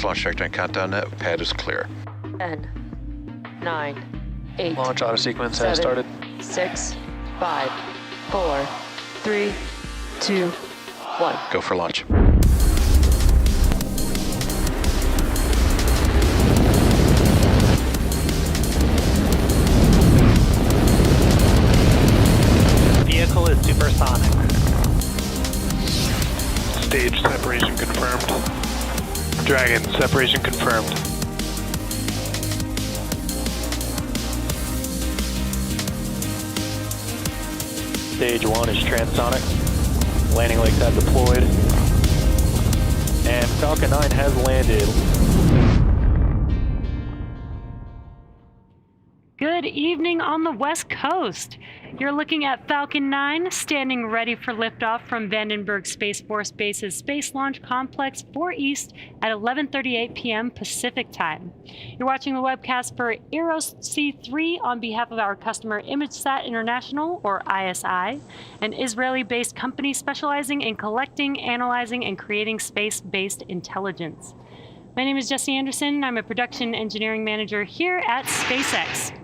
Launch trajectory countdown net. Pad is clear. 10, 9, 8. Launch auto sequence has started. 6, 5, 4, 3, 2, 1. Go for launch. Vehicle is supersonic. Stage separation confirmed. Dragon, separation confirmed. Stage 1 is transonic. Landing legs have deployed. And Falcon 9 has landed. Good evening on the West Coast. You're looking at Falcon 9 standing ready for liftoff from Vandenberg Space Force Base's Space Launch Complex 4 East at 11:38 p.m. Pacific Time. You're watching the webcast for EROS C-13 on behalf of our customer ImageSat International, or ISI, an Israeli-based company specializing in collecting, analyzing, and creating space-based intelligence. My name is Jesse Anderson, and I'm a production engineering manager here at SpaceX.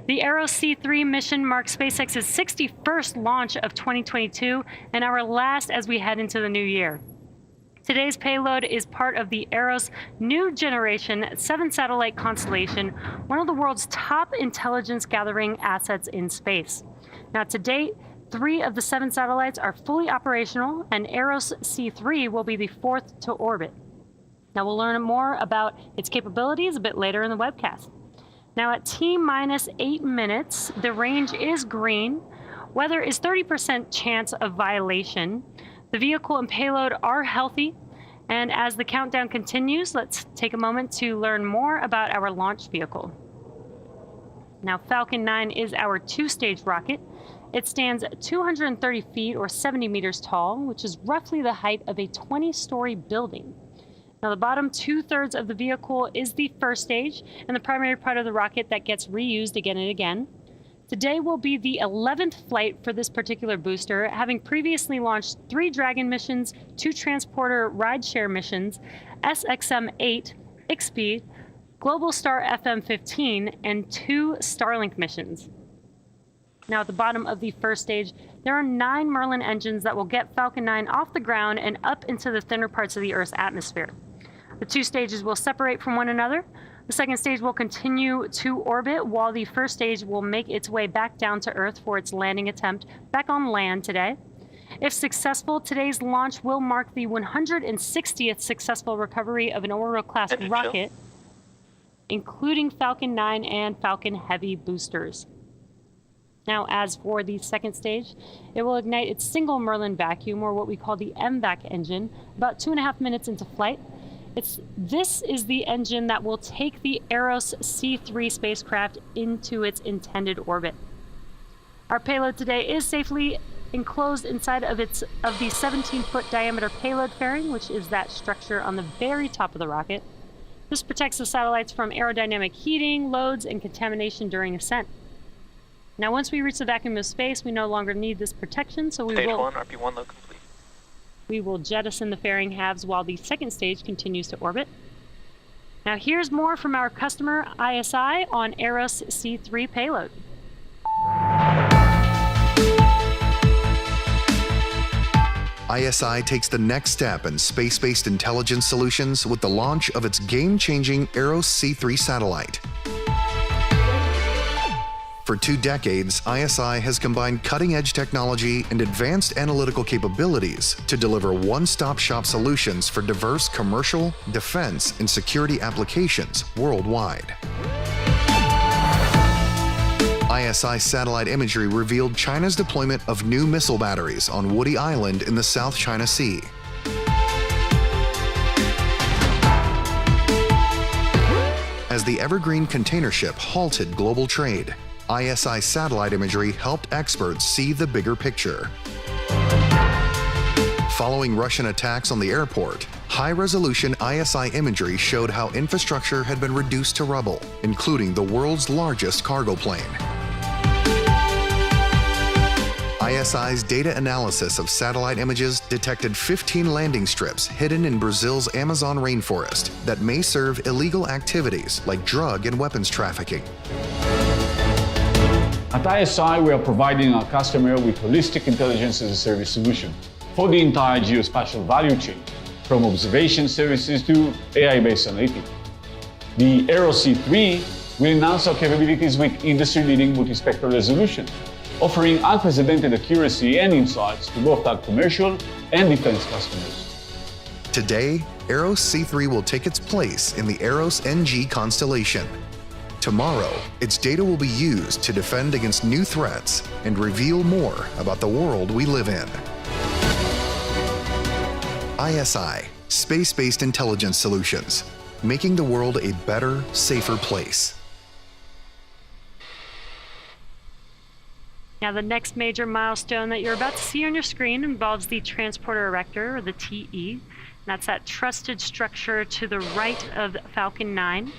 The EROS C-13 mission marks SpaceX's 61st launch of 2022 and our last as we head into the new year. Today's payload is part of the EROS new generation 7-satellite constellation, one of the world's top intelligence gathering assets in space. Now, to date, 3 of the 7 satellites are fully operational, and EROS C-13 will be the 4th to orbit. Now, we'll learn more about its capabilities a bit later in the webcast. Now, at T-minus 8 minutes, the range is green. Weather is 30% chance of violation. The vehicle and payload are healthy. And as the countdown continues, let's take a moment to learn more about our launch vehicle. Now, Falcon 9 is our 2-stage rocket. It stands 230 feet or 70 meters tall, which is roughly the height of a 20-story building. Now, the bottom 2/3 of the vehicle is the first stage and the primary part of the rocket that gets reused again and again. Today will be the 11th flight for this particular booster, having previously launched 3 Dragon missions, 2 transporter rideshare missions, SXM-8, IXP, Globalstar FM-15, and 2 Starlink missions. Now, at the bottom of the first stage, there are 9 Merlin engines that will get Falcon 9 off the ground and up into the thinner parts of the Earth's atmosphere. The 2 stages will separate from one another. The second stage will continue to orbit, while the first stage will make its way back down to Earth for its landing attempt back on land today. If successful, today's launch will mark the 160th successful recovery of an orbital-class rocket, including Falcon 9 and Falcon Heavy boosters. Now, as for the second stage, it will ignite its single Merlin vacuum, or what we call the MVAC engine, about 2.5 minutes into flight. This is the engine that will take the EROS C-13 spacecraft into its intended orbit. Our payload today is safely enclosed inside of the 17-foot diameter payload fairing, which is that structure on the very top of the rocket. This protects the satellites from aerodynamic heating, loads, and contamination during ascent. Now, once we reach the vacuum of space, we no longer need this protection, so Stage 1, RP1 load complete. We will jettison the fairing halves while the second stage continues to orbit. Now, here's more from our customer ISI on EROS C-13 payload. ISI takes the next step in space-based intelligence solutions with the launch of its game-changing EROS C-13 satellite. For 2 decades, ISI has combined cutting-edge technology and advanced analytical capabilities to deliver one-stop-shop solutions for diverse commercial, defense, and security applications worldwide. ISI satellite imagery revealed China's deployment of new missile batteries on Woody Island in the South China Sea. As the Evergreen container ship halted global trade, ISI satellite imagery helped experts see the bigger picture. Following Russian attacks on the airport, high-resolution ISI imagery showed how infrastructure had been reduced to rubble, including the world's largest cargo plane. ISI's data analysis of satellite images detected 15 landing strips hidden in Brazil's Amazon rainforest that may serve illegal activities like drug and weapons trafficking. At ISI, we are providing our customer with holistic intelligence as a service solution for the entire geospatial value chain, from observation services to AI-based analytics. The EROS C-13 will enhance our capabilities with industry-leading multispectral resolution, offering unprecedented accuracy and insights to both our commercial and defense customers. Today, EROS C-3 will take its place in the EROS NG constellation. Tomorrow, its data will be used to defend against new threats and reveal more about the world we live in. ISI, Space-Based Intelligence Solutions, making the world a better, safer place. Now, the next major milestone that you're about to see on your screen involves the Transporter Erector, or the TE. That's that trusted structure to the right of Falcon 9.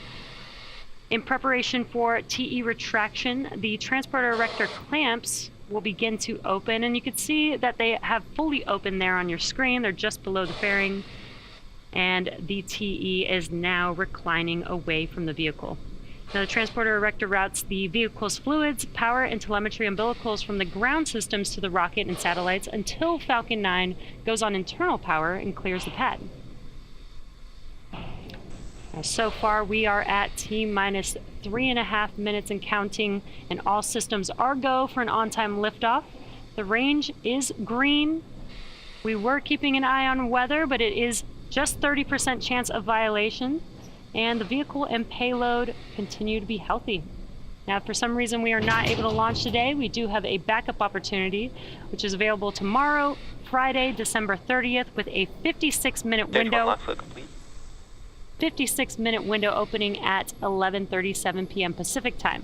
In preparation for TE retraction, the Transporter Erector clamps will begin to open, and you can see that they have fully opened there on your screen. They're just below the fairing, and the TE is now reclining away from the vehicle. Now, the Transporter Erector routes the vehicle's fluids, power, and telemetry umbilicals from the ground systems to the rocket and satellites until Falcon 9 goes on internal power and clears the pad. Now, so far, we are at T-minus 3.5 minutes and counting, and all systems are go for an on-time liftoff. The range is green. We were keeping an eye on weather, but it is just 30% chance of violation, and the vehicle and payload continue to be healthy. Now, if for some reason we are not able to launch today, we do have a backup opportunity, which is available tomorrow, Friday, December 30th, with a 56-minute window. 56-minute window opening at 11:37 p.m. Pacific time.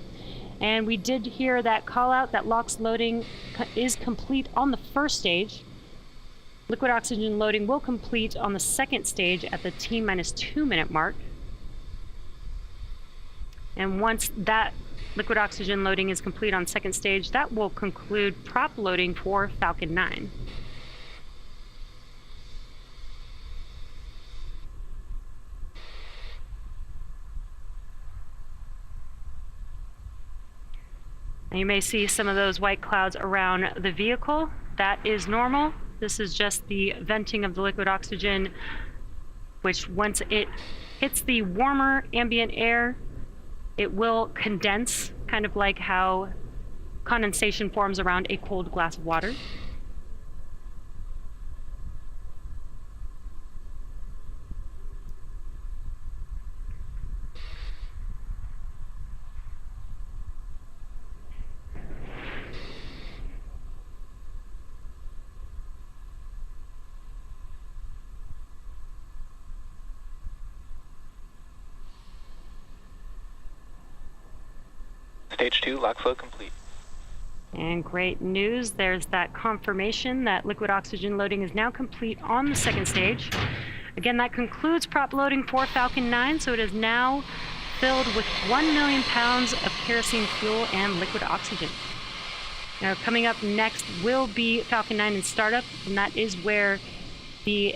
And we did hear that call out that LOX loading is complete on the first stage. Liquid oxygen loading will complete on the second stage at the T-minus 2-minute mark. And once that liquid oxygen loading is complete on second stage, that will conclude prop loading for Falcon 9. And you may see some of those white clouds around the vehicle. That is normal. This is just the venting of the liquid oxygen, which once it hits the warmer ambient air, it will condense, kind of like how condensation forms around a cold glass of water. Stage 2, lock flow complete. And great news, there's that confirmation that liquid oxygen loading is now complete on the second stage. Again, that concludes prop loading for Falcon 9, so it is now filled with 1 million pounds of kerosene fuel and liquid oxygen. Now, coming up next will be Falcon 9 in startup, and that is where the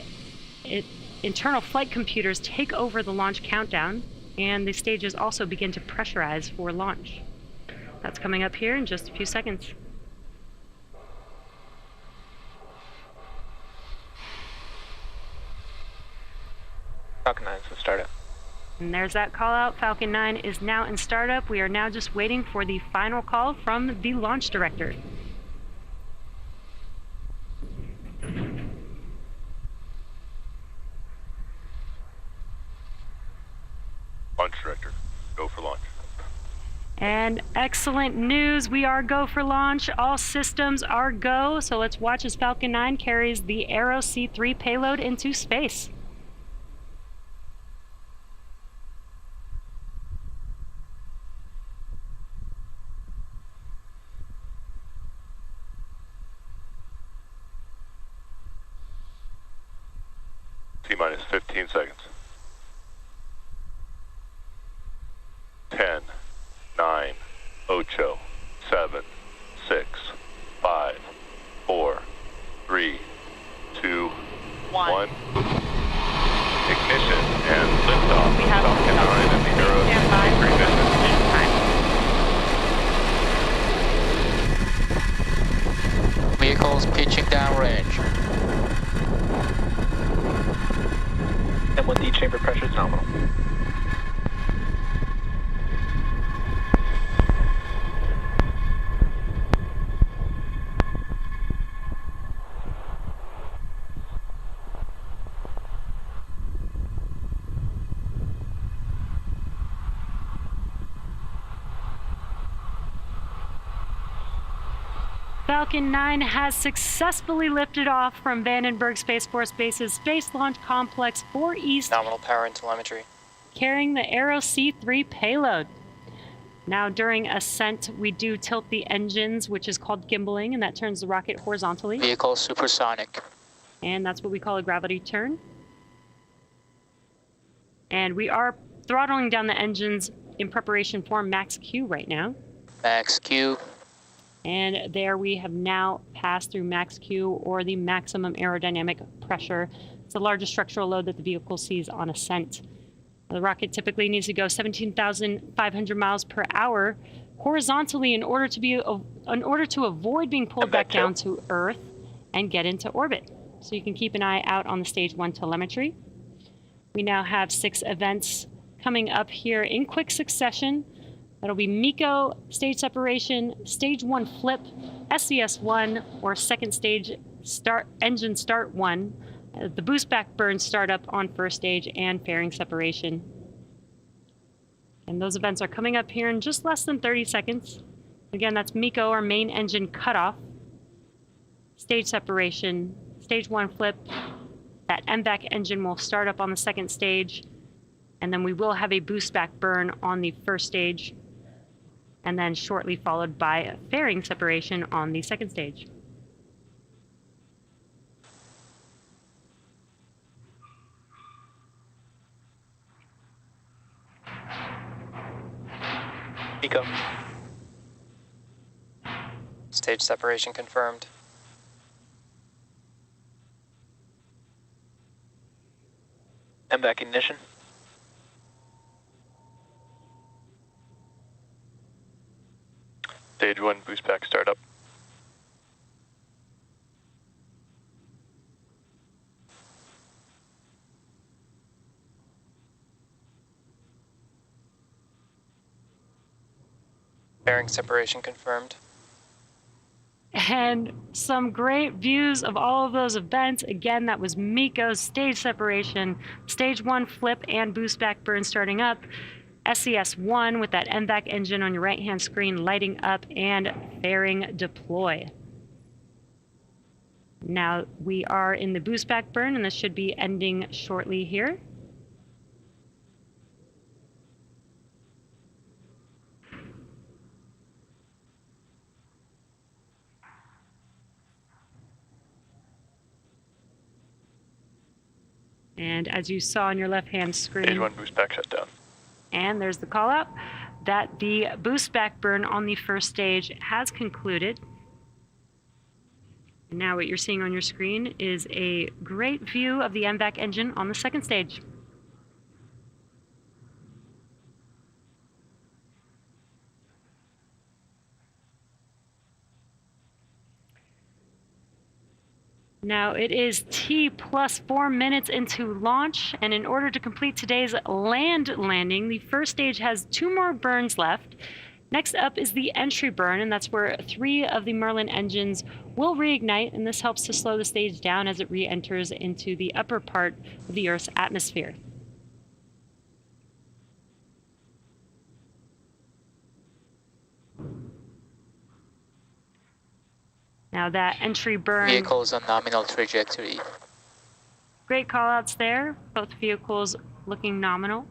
internal flight computers take over the launch countdown, and the stages also begin to pressurize for launch. That's coming up here in just a few seconds. Falcon 9's in startup. And there's that call out. Falcon 9 is now in startup. We are now just waiting for the final call from the launch director. Launch director, go for launch. And excellent news, we are go for launch. All systems are go. So let's watch as Falcon 9 carries the EROS C-3 payload into space. T-minus 15 seconds. 10, 9, 8, 7, 6, 5, Falcon 9 has successfully lifted off from Vandenberg Space Force Base's Space Launch Complex 4 East, Nominal power and telemetry. carrying the EROS C-13 payload. Now, during ascent, we do tilt the engines, which is called gimbaling, and that turns the rocket horizontally. Vehicle supersonic. And that's what we call a gravity turn. And we are throttling down the engines in preparation for max Q right now. Max Q. And there we have now passed through max Q, or the maximum aerodynamic pressure. It's the largest structural load that the vehicle sees on ascent. The rocket typically needs to go 17,500 miles per hour horizontally in order to avoid being pulled back down to Earth and get into orbit. So you can keep an eye out on the stage 1 telemetry. We now have 6 events coming up here in quick succession. That'll be MECO, stage separation, stage 1 flip, SES1, or second stage start, engine start 1, the boost back burn startup on first stage, and fairing separation. And those events are coming up here in just less than 30 seconds. Again, that's MECO, or main engine cutoff, stage separation, stage 1 flip, that MVAC engine will start up on the second stage, and then we will have a boost back burn on the first stage, and then shortly followed by a fairing separation on the second stage. MECO. Stage separation confirmed. MVAC ignition. Stage 1 boost pack startup. Fairing separation confirmed. And some great views of all of those events. Again, that was MECO's stage separation, stage 1 flip and boost back burn starting up, SES1 with that MVAC engine on your right-hand screen lighting up, and fairing deploy. Now we are in the boost back burn, and this should be ending shortly here. And as you saw on your left-hand screen, Stage 1 boost pack shut down. and there's the call out that the boost back burn on the first stage has concluded. And now what you're seeing on your screen is a great view of the MVAC engine on the second stage. Now it is T plus 4 minutes into launch, and in order to complete today's land landing, the first stage has 2 more burns left. Next up is the entry burn, and that's where 3 of the Merlin engines will reignite, and this helps to slow the stage down as it re-enters into the upper part of the Earth's atmosphere. Now that entry burn... Vehicles on nominal trajectory. Great callouts there, both vehicles looking nominal.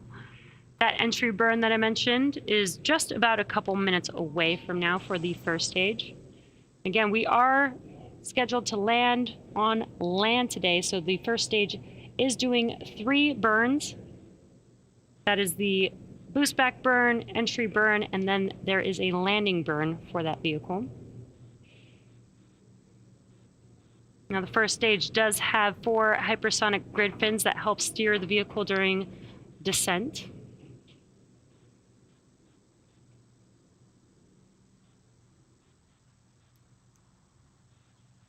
That entry burn that I mentioned is just about a couple minutes away from now for the first stage. Again, we are scheduled to land on land today, so the first stage is doing 3 burns. That is the boost back burn, entry burn, and then there is a landing burn for that vehicle. Now the first stage does have 4 hypersonic grid fins that help steer the vehicle during descent.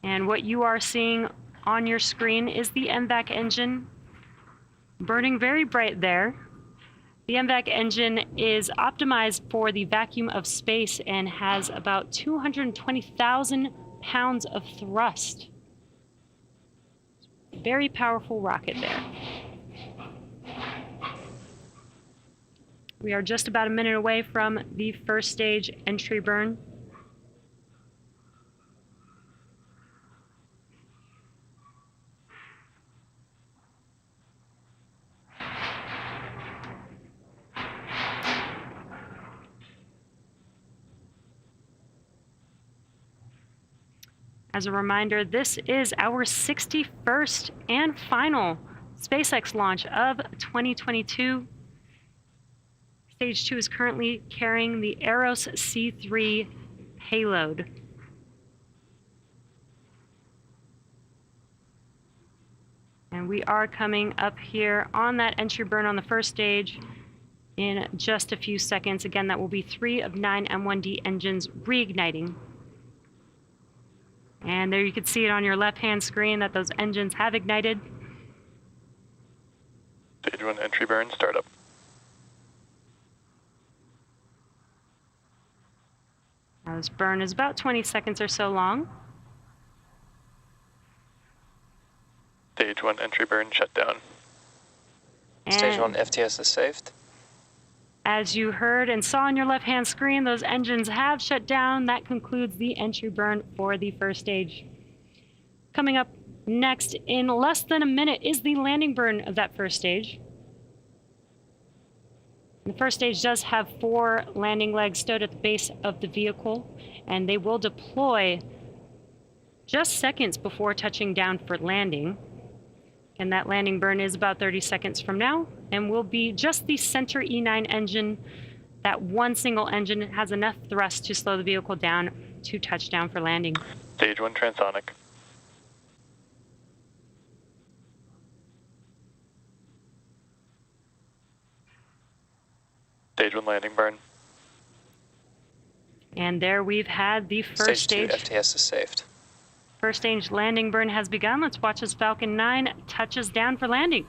And what you are seeing on your screen is the MVAC engine burning very bright there. The MVAC engine is optimized for the vacuum of space and has about 220,000 pounds of thrust. Very powerful rocket there. We are just about a minute away from the first stage entry burn. As a reminder, this is our 61st and final SpaceX launch of 2022. Stage 2 is currently carrying the EROS C-13 payload. And we are coming up here on that entry burn on the first stage in just a few seconds. Again, that will be 3 of 9 M1D engines reigniting. And there you can see it on your left-hand screen that those engines have ignited. Stage 1 entry burn startup. Now this burn is about 20 seconds or so long. Stage 1 entry burn shutdown. Stage 1 FTS is saved. As you heard and saw on your left-hand screen, those engines have shut down. That concludes the entry burn for the first stage. Coming up next in less than a minute is the landing burn of that first stage. The first stage does have 4 landing legs stowed at the base of the vehicle, and they will deploy just seconds before touching down for landing. And that landing burn is about 30 seconds from now, and will be just the center E9 engine. That one single engine has enough thrust to slow the vehicle down to touchdown for landing. Stage 1 transonic. Stage 1 landing burn. And there we've had the first Stage 2 stage. FTS is saved. First stage landing burn has begun. Let's watch as Falcon 9 touches down for landing.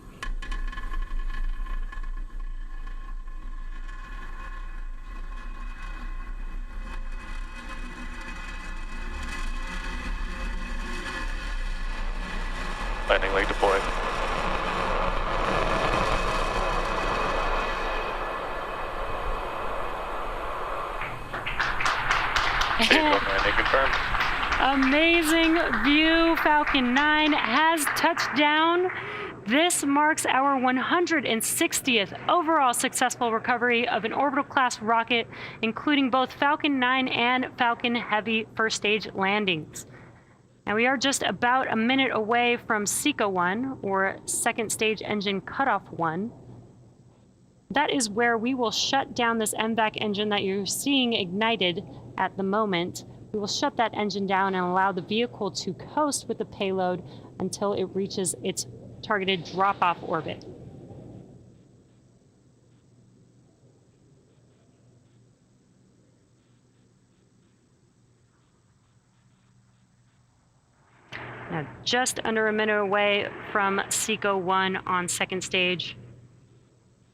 Landing leg deployed. Stage 1 landing confirmed. Amazing view. Falcon 9 has touched down. This marks our 160th overall successful recovery of an orbital class rocket, including both Falcon 9 and Falcon Heavy first stage landings. Now we are just about a minute away from SECA 1, or second stage engine cutoff 1. That is where we will shut down this MVAC engine that you're seeing ignited at the moment. We will shut that engine down and allow the vehicle to coast with the payload until it reaches its targeted drop-off orbit. Now, just under a minute away from SECA 1 on second stage.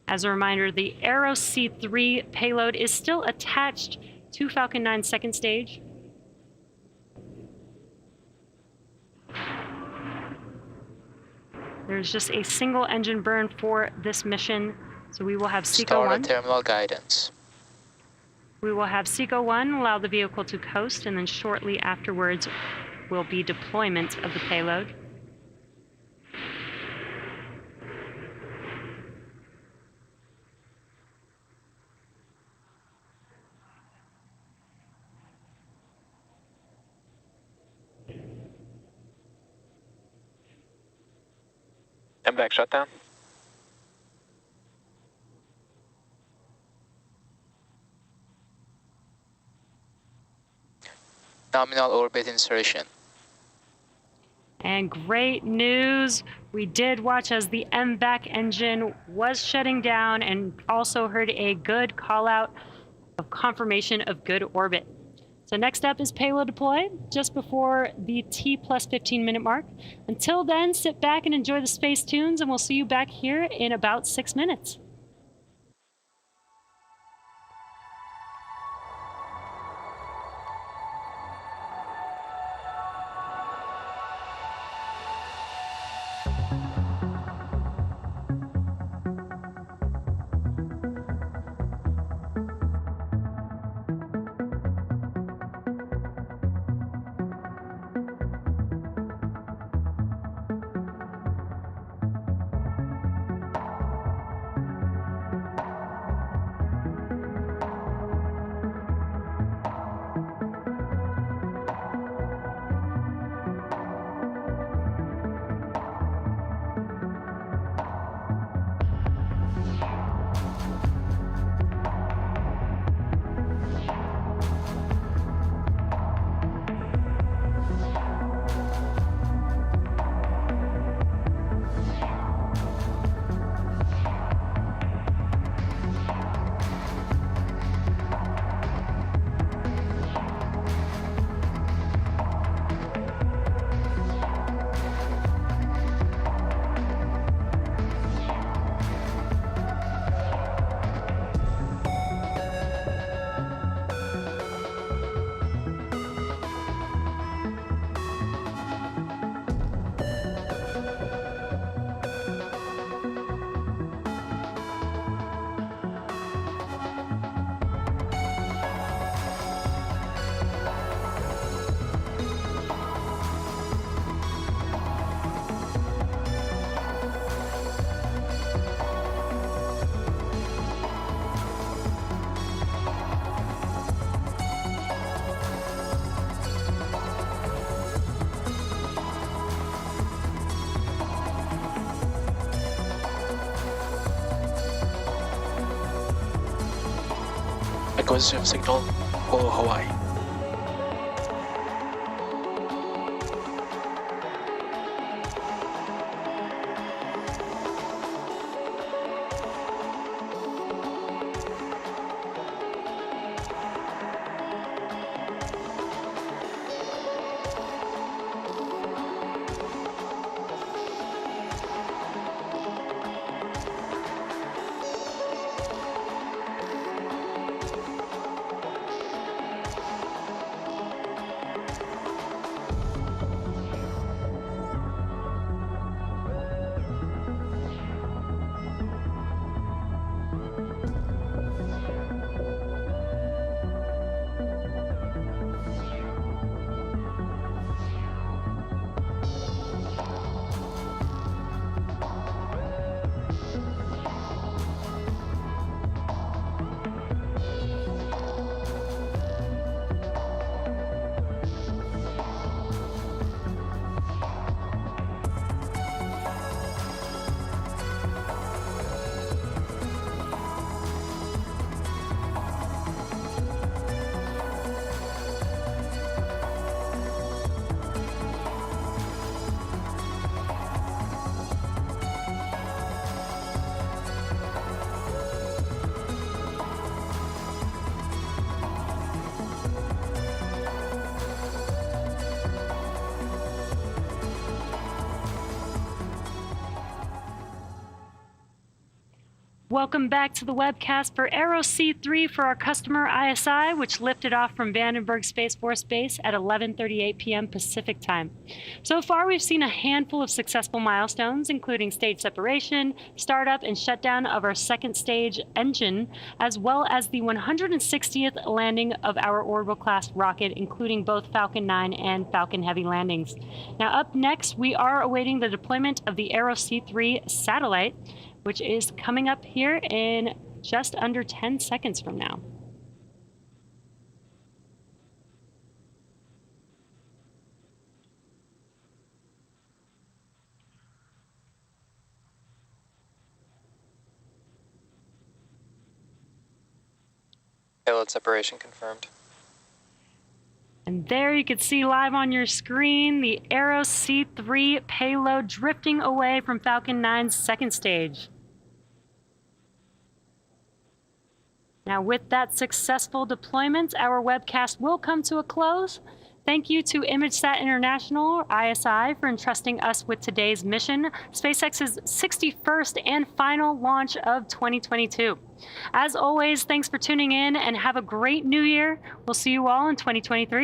As a reminder, the EROS C-13 payload is still attached to Falcon 9's second stage. There's just a single engine burn for this mission, so we will have SECA Start 1. at terminal guidance. We will have SECA 1 allow the vehicle to coast, and then shortly afterwards will be deployment of the payload. MVAC shutdown. Nominal orbit insertion. And great news, we did watch as the MVAC engine was shutting down and also heard a good call out of confirmation of good orbit. So next up is payload deploy, just before the T+15 minute mark. Until then, sit back and enjoy the space tunes, and we'll see you back here in about 6 minutes. Acquisition signal for Hawaii. Welcome back to the webcast for EROS C-3 for our customer ISI, which lifted off from Vandenberg Space Force Base at 11:38 p.m. Pacific Time. So far, we've seen a handful of successful milestones, including stage separation, startup, and shutdown of our second stage engine, as well as the 160th landing of our orbital-class rocket, including both Falcon 9 and Falcon Heavy landings. Now, up next, we are awaiting the deployment of the EROS C-3 satellite, which is coming up here in just under 10 seconds from now. Payload separation confirmed. And there you can see live on your screen the EROS C-3 payload drifting away from Falcon 9's second stage. Now, with that successful deployment, our webcast will come to a close. Thank you to ImageSat International, ISI, for entrusting us with today's mission, SpaceX's 61st and final launch of 2022. As always, thanks for tuning in and have a great new year. We'll see you all in 2023.